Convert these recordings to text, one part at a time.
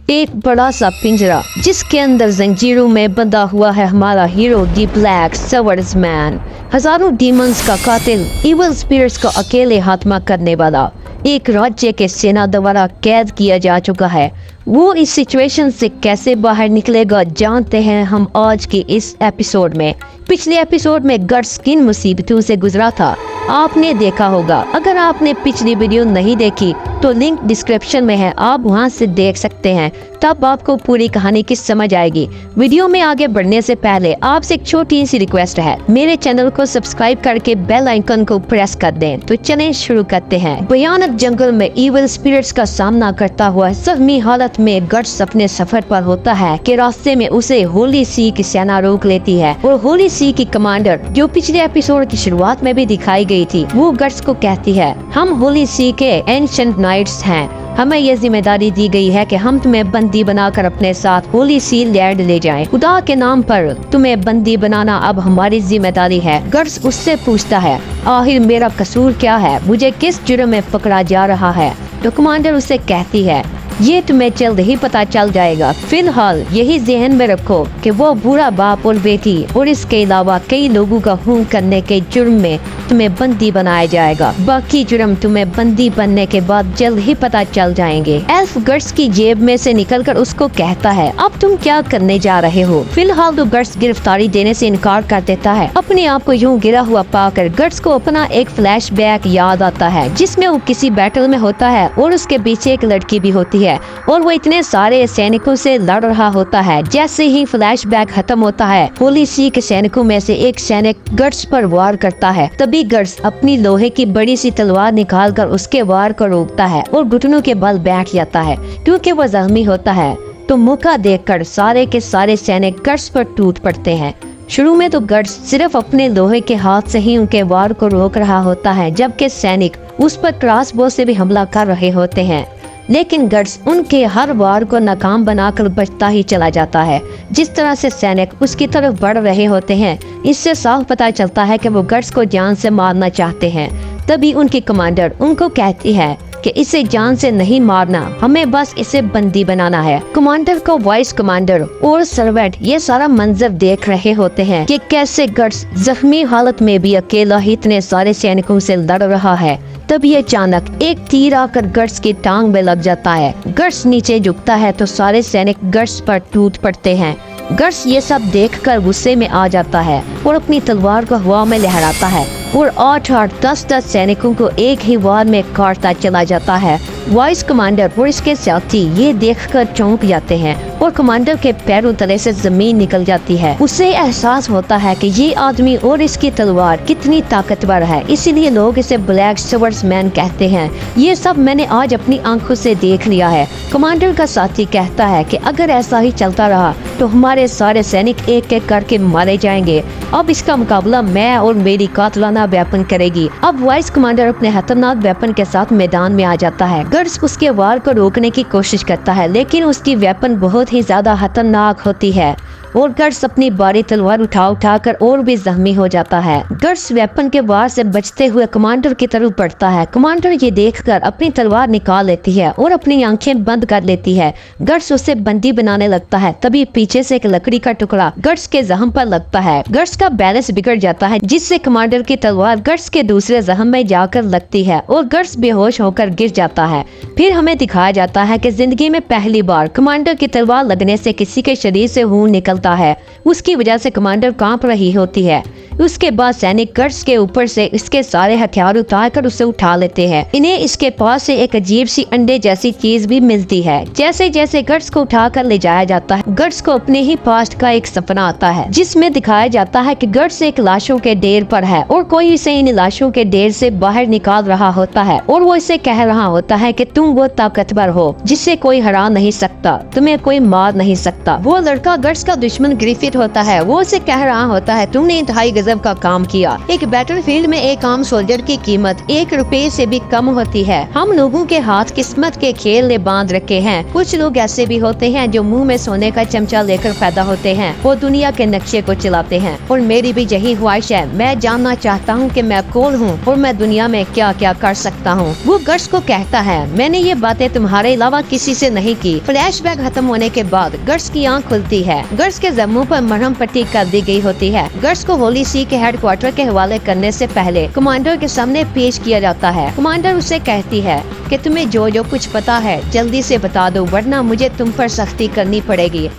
एक बड़ा सा पिंजरा जिसके अंदर जंजीरों में बंधा हुआ है हमारा हीरो दी ब्लैक स्वर्ड्समैन, हजारों डीमंस का कातिल, इविल स्पिरिट्स का अकेले खात्मा करने वाला एक राज्य के सेना द्वारा कैद किया जा चुका है। वो इस सिचुएशन से कैसे बाहर निकलेगा जानते हैं हम आज के इस एपिसोड में। पिछले एपिसोड में गट्स किन मुसीबतों से गुजरा था आपने देखा होगा। अगर आपने पिछली वीडियो नहीं देखी तो लिंक डिस्क्रिप्शन में है, आप वहां से देख सकते हैं, तब आपको पूरी कहानी की समझ आएगी। वीडियो में आगे बढ़ने से पहले आपसे एक छोटी सी रिक्वेस्ट है, मेरे चैनल को सब्सक्राइब करके बेल आइकन को प्रेस कर दें। तो चलें शुरू करते हैं। भयानक जंगल में इविल स्पिरिट्स का सामना करता हुआ जख्मी हालत में गट्स अपने सफर पर होता है कि रास्ते में उसे होली सी की सेना रोक लेती है और होली सी की कमांडर जो पिछले एपिसोड की शुरुआत में भी दिखाई गई थी, वो गट्स को कहती है, हम होली सी के एंशिएंट नाइट्स हैं, हमें ये जिम्मेदारी दी गई है कि हम तुम्हें बंदी बनाकर अपने साथ होली सी लैंड ले जाएं। खुदा के नाम पर तुम्हें बंदी बनाना अब हमारी जिम्मेदारी है। गट्स उससे पूछता है, आखिर मेरा कसूर क्या है, मुझे किस जुर्म में पकड़ा जा रहा है? तो कमांडर उसे कहती है, ये तुम्हें जल्द ही पता चल जाएगा। फिलहाल यही ज़हन में रखो कि वो बुरा बाप और बेटी और इसके अलावा कई लोगों का खून करने के जुर्म में तुम्हें बंदी बनाया जाएगा। बाकी जुर्म तुम्हें बंदी बनने के बाद जल्द ही पता चल जाएंगे। एल्फ गट्स की जेब में से निकलकर उसको कहता है, अब तुम क्या करने जा रहे हो? फिलहाल तो गट्स गिरफ्तारी देने से इनकार कर देता है। अपने आप को यूं गिरा हुआ पाकर गट्स को अपना एक फ्लैशबैक याद आता है जिसमें वो किसी बैटल में होता है और उसके पीछे एक लड़की भी होती है और वो इतने सारे सैनिकों से लड़ रहा होता है। जैसे ही फ्लैशबैक खत्म होता है, होली सी के सैनिकों में से एक सैनिक गट्स पर वार करता है। तभी गट्स अपनी लोहे की बड़ी सी तलवार निकालकर उसके वार को रोकता है और घुटनों के बल बैठ जाता है। क्योंकि वो जख्मी होता है तो मौका देखकर सारे के सारे सैनिक गट्स पर टूट पड़ते हैं। शुरू में तो गट्स सिर्फ अपने लोहे के हाथ से ही उनके वार को रोक रहा होता है, जबकि सैनिक उस पर क्रॉसबो से भी हमला कर रहे होते हैं। लेकिन गट्स उनके हर वार को नाकाम बनाकर बचता ही चला जाता है। जिस तरह से सैनिक उसकी तरफ बढ़ रहे होते हैं, इससे साफ पता चलता है कि वो गट्स को जान से मारना चाहते हैं। तभी उनकी कमांडर उनको कहती है कि इसे जान से नहीं मारना, हमें बस इसे बंदी बनाना है। कमांडर को वाइस कमांडर और सर्वेंट ये सारा मंजर देख रहे होते हैं कि कैसे गट्स जख्मी हालत में भी अकेला ही इतने सारे सैनिकों से लड़ रहा है। तभी अचानक एक तीर आकर गट्स की टांग में लग जाता है। गट्स नीचे झुकता है तो सारे सैनिक गट्स पर टूट पड़ते हैं। गट्स ये सब देखकर गुस्से में आ जाता है और अपनी तलवार को हवा में लहराता है और 8-8, 10-10 सैनिकों को एक ही वार में काटता चला जाता है। वाइस कमांडर और इसके साथी ये देखकर चौंक जाते हैं और कमांडर के पैरों तले से जमीन निकल जाती है। उसे एहसास होता है कि ये आदमी और इसकी तलवार कितनी ताकतवर है, इसीलिए लोग इसे ब्लैक स्वर्ड्समैन कहते हैं। ये सब मैंने आज अपनी आंखों से देख लिया है। कमांडर का साथी कहता है कि अगर ऐसा ही चलता रहा तो हमारे सारे सैनिक एक एक करके मारे जाएंगे। अब इसका मुकाबला मैं और मेरी कातलाना वेपन करेगी। अब वाइस कमांडर अपने खतरनाक वेपन के साथ मैदान में आ जाता है। गट्स उसके वार को रोकने की कोशिश करता है, लेकिन उसकी वेपन बहुत ही ज्यादा खतरनाक होती है और गट्स अपनी बारी तलवार उठा कर और भी जख्मी हो जाता है। गट्स वेपन के वार से बचते हुए कमांडर की तरफ बढ़ता है। कमांडर ये देखकर अपनी तलवार निकाल लेती है और अपनी आंखें बंद कर लेती है। गट्स उसे बंदी बनाने लगता है। तभी पीछे से एक लकड़ी का टुकड़ा गट्स के जख्म पर लगता है। गट्स का बैलेंस बिगड़ जाता है, जिससे कमांडर की तलवार गट्स के दूसरे जख्म में जाकर लगती है और गट्स बेहोश होकर गिर जाता है। फिर हमें दिखाया जाता है कि जिंदगी में पहली बार कमांडर की तलवार लगने से किसी के शरीर से खून निकलता है। उसकी वजह से कमांडर कांप रही होती है। उसके बाद सैनिक गट्स के ऊपर से इसके सारे हथियार उतारकर उसे उठा लेते हैं। इन्हें इसके पास से एक अजीब सी अंडे जैसी चीज भी मिलती है। जैसे जैसे गट्स को उठाकर ले जाया जाता है, गट्स को अपने ही पास्ट का एक सपना आता है जिसमें दिखाया जाता है कि गट्स एक लाशों के ढेर पर है और कोई इसे इन लाशों के ढेर से बाहर निकाल रहा होता है और वो इसे कह रहा होता है कि तुम वो ताकतवर हो जिससे कोई हरा नहीं सकता, तुम्हें कोई मार नहीं सकता। वो लड़का गट्स का दुश्मन ग्रिफिथ होता है। वो उसे कह रहा होता है, तुमने इंतहाई गजब का काम किया। एक बैटलफील्ड में एक आम सोल्जर की कीमत 1 रुपए से भी कम होती है। हम लोगों के हाथ किस्मत के खेल ने बांध रखे हैं। कुछ लोग ऐसे भी होते हैं जो मुंह में सोने का चमचा लेकर पैदा होते हैं, वो दुनिया के नक्शे को चलाते हैं। और मेरी भी यही ख्वाहिश है। मैं जानना चाहता हूँ कि मैं कौन हूँ और मैं दुनिया में क्या क्या कर सकता हूँ। वो गर्ट्स को कहता है, मैंने ये बातें तुम्हारे अलावा किसी से नहीं की। फ्लैशबैक खत्म होने के बाद गर्ट्स की आंख खुलती है। गर्ट्स के जख्मों पर मरहम पट्टी कर दी गई होती है। गर्ट्स को होली सी के हेडक्वार्टर के हवाले करने से पहले कमांडर के सामने पेश किया जाता है। कमांडर उसे कहती है कि तुम्हें जो जो कुछ पता है जल्दी से बता दो, वरना मुझे तुम पर सख्ती करनी पड़ेगी।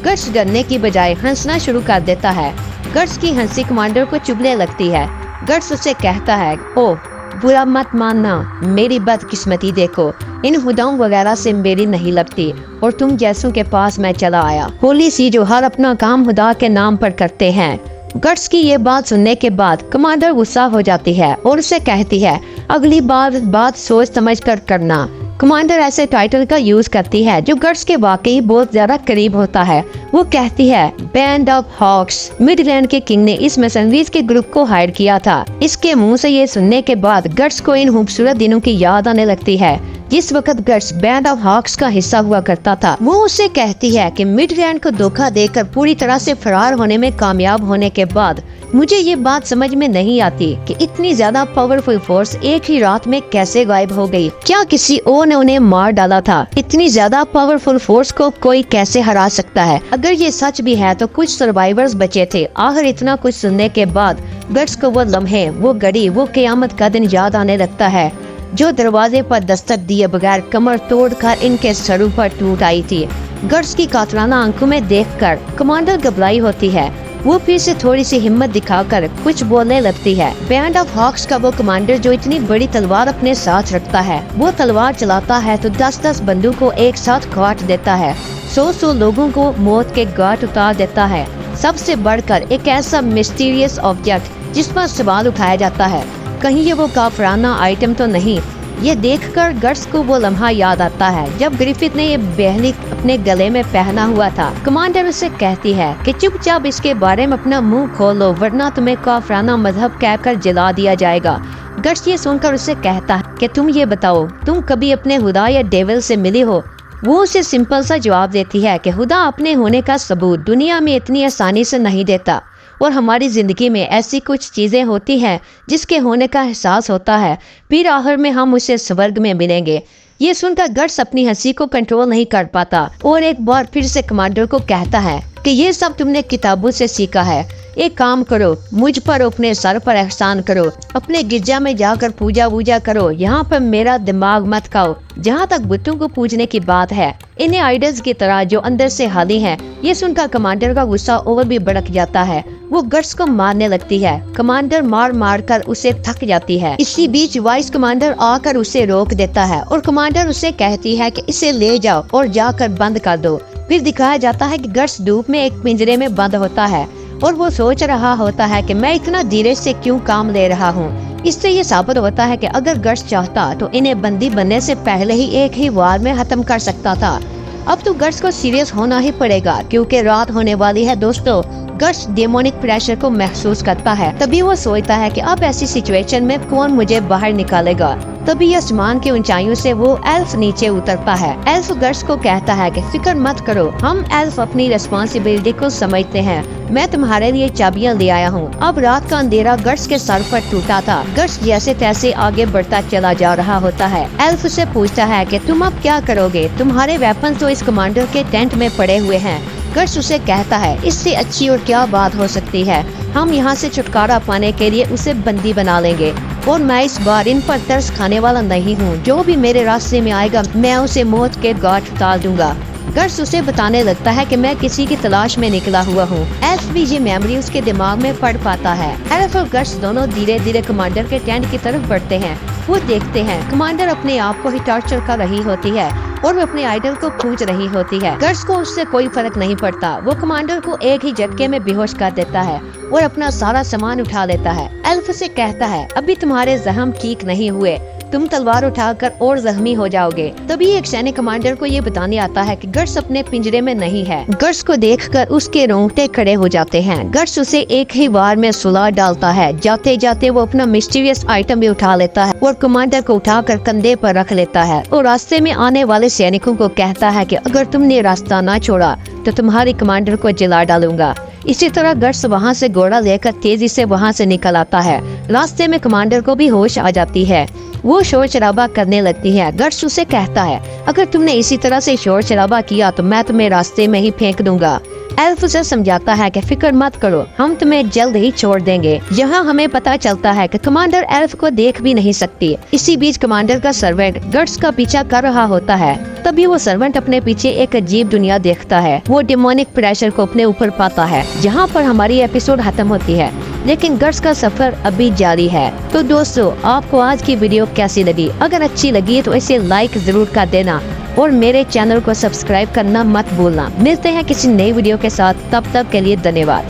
गर्ट्स डरने की बजाय हंसना शुरू कर देता है। गर्ट्स की हंसी कमांडर को चुभने लगती है। गर्ट्स उसे कहता है, ओह बुरा मत मानना, मेरी बदकिस्मती देखो, इन हुदाओं वगैरह से मेरी नहीं लगती और तुम जैसों के पास मैं चला आया। होली सी जो हर अपना काम खुदा के नाम पर करते हैं। गर्ट्स की ये बात सुनने के बाद कमांडर गुस्सा हो जाती है और उसे कहती है, अगली बार बात सोच समझ कर करना। कमांडर ऐसे टाइटल का यूज करती है जो गर्ट्स के वाकई बहुत ज्यादा करीब होता है। वो कहती है, बैंड ऑफ हॉक्स, मिडलैंड के किंग ने इस मैसनरीज के ग्रुप को हायर किया था। इसके मुंह से ये सुनने के बाद गर्ट्स को इन खूबसूरत दिनों की याद आने लगती है जिस वक्त गर्ट्स बैंड ऑफ हॉक्स का हिस्सा हुआ करता था। वो उसे कहती है कि मिडलैंड को धोखा देकर पूरी तरह से फरार होने में कामयाब होने के बाद मुझे ये बात समझ में नहीं आती कि इतनी ज्यादा पावरफुल फोर्स एक ही रात में कैसे गायब हो गई। क्या किसी और ने उन्हें मार डाला था? इतनी ज्यादा पावरफुल फोर्स को कोई कैसे हरा सकता है? अगर ये सच भी है तो कुछ सर्वाइवर्स बचे थे। आखिर इतना कुछ सुनने के बाद गर्ट्स को वो लम्हे, वो घड़ी, वो क़यामत का दिन याद आने लगता है जो दरवाजे पर दस्तक दिए बगैर कमर तोड़कर इनके सरों पर टूट आई थी। गर्ट्स की कातराना आंखों में देखकर कमांडर घबराई होती है। वो फिर से थोड़ी सी हिम्मत दिखाकर कुछ बोलने लगती है। बैंड ऑफ हॉक्स का वो कमांडर जो इतनी बड़ी तलवार अपने साथ रखता है, वो तलवार चलाता है तो 10-10 बंदूक को एक साथ काट देता है, 100-100 लोगों को मौत के घाट उतार देता है। सबसे बढ़कर एक ऐसा मिस्टीरियस ऑब्जेक्ट जिस पर सवाल उठाया जाता है, कहीं ये वो काफराना आइटम तो नहीं। ये देखकर गर्ट्स को वो लम्हा याद आता है जब ग्रिफिथ ने ये बेहली अपने गले में पहना हुआ था। कमांडर उसे कहती है कि चुपचाप इसके बारे में अपना मुंह खोलो, वरना तुम्हें काफराना मजहब कहकर जला दिया जाएगा। गर्ट्स ये सुनकर उसे कहता है कि तुम ये बताओ, तुम कभी अपने खुदा या डेविल से मिली हो? वो उसे सिंपल सा जवाब देती है कि खुदा अपने होने का सबूत दुनिया में इतनी आसानी से नहीं देता और हमारी जिंदगी में ऐसी कुछ चीजें होती हैं जिसके होने का एहसास होता है, फिर आखिर में हम उसे स्वर्ग में मिलेंगे। ये सुनकर गर्ट्स अपनी हंसी को कंट्रोल नहीं कर पाता और एक बार फिर से कमांडर को कहता है कि ये सब तुमने किताबों से सीखा है। एक काम करो, मुझ पर अपने सर पर एहसान करो, अपने गिरजा में जाकर पूजा वूजा करो, यहाँ पर मेरा दिमाग मत खाओ। जहाँ तक बुतों को पूजने की बात है, इन्हें आइडल्स की तरह जो अंदर से खाली हैं। ये सुनकर कमांडर का गुस्सा और भी भड़क जाता है। वो गर्ट्स को मारने लगती है। कमांडर मार मार कर उसे थक जाती है। इसी बीच वाइस कमांडर आकर उसे रोक देता है और कमांडर उसे कहती है कि इसे ले जाओ और जाकर बंद कर दो। फिर दिखाया जाता है कि गर्ट्स धूप में एक पिंजरे में बंद होता है और वो सोच रहा होता है कि मैं इतना धीरे से क्यों काम ले रहा हूँ। इससे ये साबित होता है कि अगर गर्ट्स चाहता तो इन्हें बंदी बनने से पहले ही एक ही वार में खत्म कर सकता था। अब तो गर्ट्स को सीरियस होना ही पड़ेगा क्योंकि रात होने वाली है। दोस्तों, गर्ट्स डेमोनिक प्रेशर को महसूस करता है। तभी वो सोचता है कि अब ऐसी सिचुएशन में कौन मुझे बाहर निकालेगा। तभी आसमान की ऊंचाइयों से वो एल्फ नीचे उतरता है। एल्फ गर्ट्स को कहता है कि फिक्र मत करो, हम एल्फ अपनी रिस्पॉन्सिबिलिटी को समझते हैं। मैं तुम्हारे लिए चाबियां ले आया हूँ। अब रात का अंधेरा गर्ट्स के सर पर टूटा था। गर्ट्स जैसे तैसे आगे बढ़ता चला जा रहा होता है। एल्फ से पूछता है कि तुम अब क्या करोगे? तुम्हारे वेपन तो इस कमांडर के टेंट में पड़े हुए हैं। गर्ट्स उसे कहता है, इससे अच्छी और क्या बात हो सकती है, हम यहाँ से छुटकारा पाने के लिए उसे बंदी बना लेंगे और मैं इस बार इन पर तरस खाने वाला नहीं हूँ। जो भी मेरे रास्ते में आएगा मैं उसे मौत के घाट उतार दूंगा। गर्ट्स उसे बताने लगता है कि मैं किसी की तलाश में निकला हुआ हूँ। एल्फ भी ये मेमोरी उसके दिमाग में पड़ पाता है। एल्फ और गर्ट्स दोनों धीरे धीरे कमांडर के टेंट की तरफ बढ़ते हैं। वो देखते हैं कमांडर अपने आप को ही टॉर्चर कर रही होती है और वो अपने आइडल को पूज रही होती है। गर्ट्स को उससे कोई फर्क नहीं पड़ता। वो कमांडर को एक ही झटके में बेहोश कर देता है और अपना सारा सामान उठा लेता है। एल्फ से कहता है, अभी तुम्हारे जख्म ठीक नहीं हुए, तुम तलवार उठाकर और जख्मी हो जाओगे। तभी एक सैनिक कमांडर को ये बताने आता है कि गर्स अपने पिंजरे में नहीं है। गर्स को देखकर उसके रोंगटे खड़े हो जाते हैं। गर्स उसे एक ही बार में सुला डालता है। जाते जाते वो अपना मिस्टीरियस आइटम भी उठा लेता है और कमांडर को उठाकर कंधे पर रख लेता है और रास्ते में आने वाले सैनिकों को कहता है कि अगर तुमने रास्ता ना छोड़ा तो तुम्हारे कमांडर को जला डालूंगा। इसी तरह गर्स वहाँ से घोड़ा लेकर तेजी से वहाँ से निकल आता है। रास्ते में कमांडर को भी होश आ जाती है। वो शोर शराबा करने लगती है। गर्स उसे कहता है अगर तुमने इसी तरह से शोर शराबा किया तो मैं तुम्हें रास्ते में ही फेंक दूंगा। एल्फ उसे समझाता है कि फिक्र मत करो, हम तुम्हें जल्द ही छोड़ देंगे। यहाँ हमें पता चलता है कि कमांडर एल्फ को देख भी नहीं सकती। इसी बीच कमांडर का सर्वेंट गर्स का पीछा कर रहा होता है। तभी वो सर्वेंट अपने पीछे एक अजीब दुनिया देखता है। वो डिमोनिक प्रेशर को अपने ऊपर पाता है। जहाँ पर हमारी एपिसोड खत्म होती है, लेकिन गर्स का सफर अभी जारी है। तो दोस्तों, आपको आज की वीडियो कैसी लगी? अगर अच्छी लगी तो इसे लाइक जरूर कर देना और मेरे चैनल को सब्सक्राइब करना मत भूलना। मिलते हैं किसी नई वीडियो के साथ, तब तक के लिए धन्यवाद।